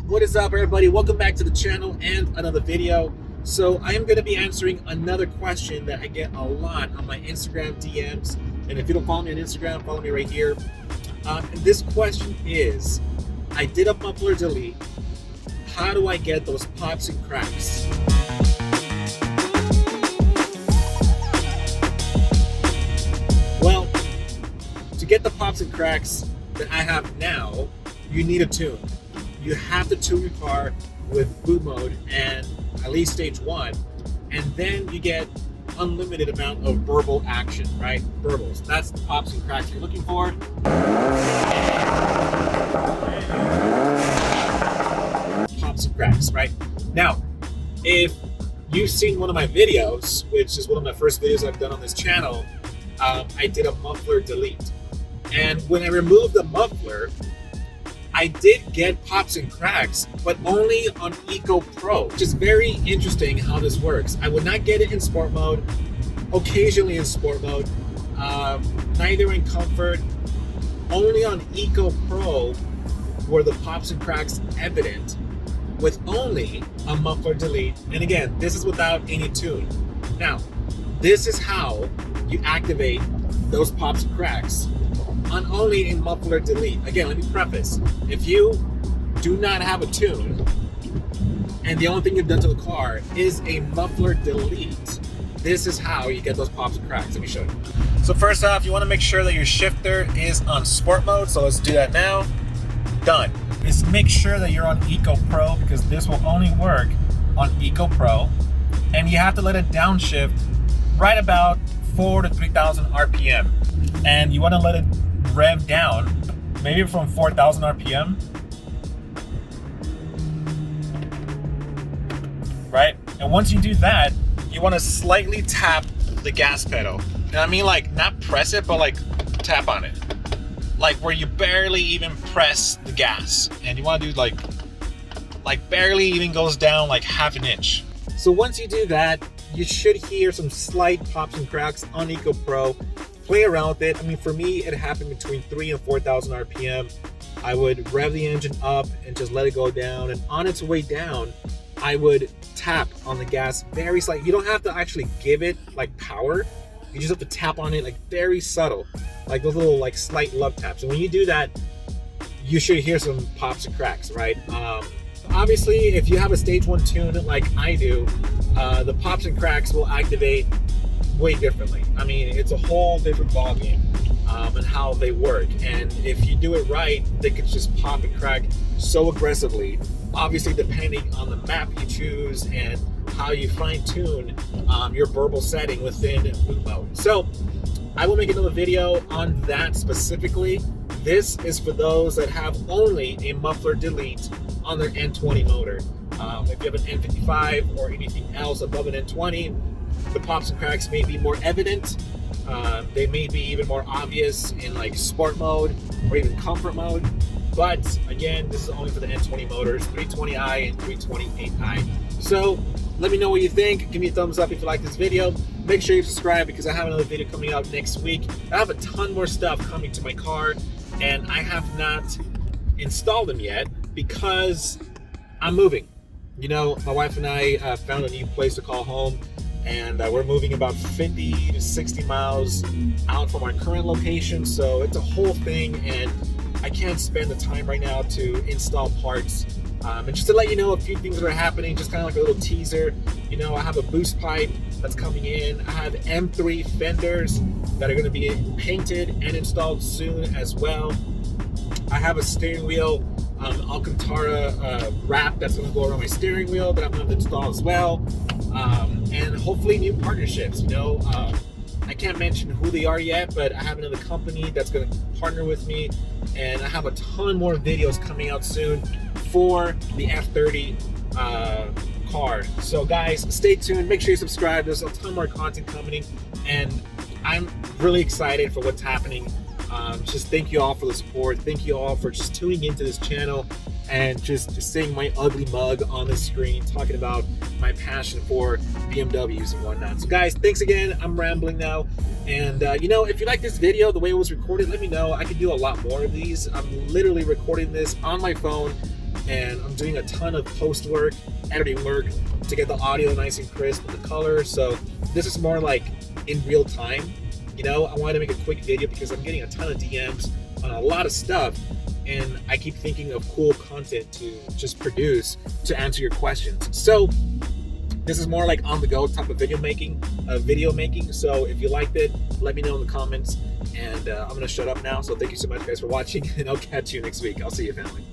What is up, everybody? Welcome back to the channel and another video. So I am going to be answering another question that I get a lot on my Instagram DMs. And if you don't follow me on Instagram, follow me right here. And this question is, I did a muffler delete. How do I get those pops and cracks? Well, to get the pops and cracks that I have now, you need a tune. You have to tune your car with boot mode and at least stage 1, and then you get unlimited amount of burble action, right? Burbles. That's the pops and cracks you're looking for. Pops and cracks, right? Now, if you've seen one of my videos, which is one of my first videos I've done on this channel, I did a muffler delete. And when I removed the muffler, I did get pops and cracks, but only on Eco Pro, which is very interesting how this works. I would not get it in sport mode, occasionally in sport mode, neither in comfort. Only on Eco Pro were the pops and cracks evident with only a muffler delete. And again, this is without any tune. Now, this is how you activate those pops and cracks on only a muffler delete. Again, let me preface, if you do not have a tune and the only thing you've done to the car is a muffler delete, this is how you get those pops and cracks. Let me show you. So first off, you want to make sure that your shifter is on sport mode, so let's do that now. Done. Just make sure that you're on Eco Pro, because this will only work on Eco Pro, and you have to let it downshift right about 4,000 to 3,000 RPM, and you want to let it rev down maybe from 4,000 RPM, right? And once you do that, you want to slightly tap the gas pedal. And I mean, like, not press it, but like tap on it, like where you barely even press the gas, and you want to do like barely even goes down like half an inch. So once you do that, you should hear some slight pops and cracks on Eco Pro. Play around with it. I mean, for me, it happened between 3,000 and 4,000 RPM. I would rev the engine up and just let it go down. And on its way down, I would tap on the gas very slightly. You don't have to actually give it like power. You just have to tap on it like very subtle, like those little like slight love taps. And when you do that, you should hear some pops and cracks, right? Obviously, if you have a stage 1 tune like I do, the pops and cracks will activate way differently. I mean, it's a whole different ballgame and how they work. And if you do it right, they can just pop and crack so aggressively. Obviously, depending on the map you choose and how you fine tune your burble setting within boot mode. So I will make another video on that specifically. This is for those that have only a muffler delete on their N20 motor. If you have an N55 or anything else above an N20, the pops and cracks may be more evident. They may be even more obvious in like sport mode or even comfort mode. But again, this is only for the N20 motors, 320i and 328i. So let me know what you think. Give me a thumbs up if you like this video. Make sure you subscribe, because I have another video coming out next week. I have a ton more stuff coming to my car, and I have not installed them yet because I'm moving. You know, my wife and I found a new place to call home, and we're moving about 50 to 60 miles out from our current location. So it's a whole thing, and I can't spend the time right now to install parts. And just to let you know a few things that are happening, just kind of like a little teaser. You know, I have a boost pipe that's coming in. I have M3 fenders that are going to be painted and installed soon as well. I have a steering wheel Alcantara wrap that's going to go around my steering wheel that I'm going to install as well. And hopefully new partnerships. You know, I can't mention who they are yet, but I have another company that's going to partner with me, and I have a ton more videos coming out soon for the F30 car. So guys, stay tuned. Make sure you subscribe. There's a ton more content coming, and I'm really excited for what's happening. Just thank you all for the support. Thank you all for just tuning into this channel and just seeing my ugly mug on the screen talking about my passion for BMWs and whatnot. So guys, thanks again. I'm rambling now. And you know, if you like this video, the way it was recorded, let me know. I could do a lot more of these. I'm literally recording this on my phone and I'm doing a ton of post work, editing work to get the audio nice and crisp and the color. So this is more like in real time. You know, I wanted to make a quick video because I'm getting a ton of DMs on a lot of stuff, and I keep thinking of cool content to just produce to answer your questions. So this is more like on the go type of video making. So if you liked it, let me know in the comments. And I'm gonna shut up now. So thank you so much, guys, for watching, and I'll catch you next week. I'll see you, family.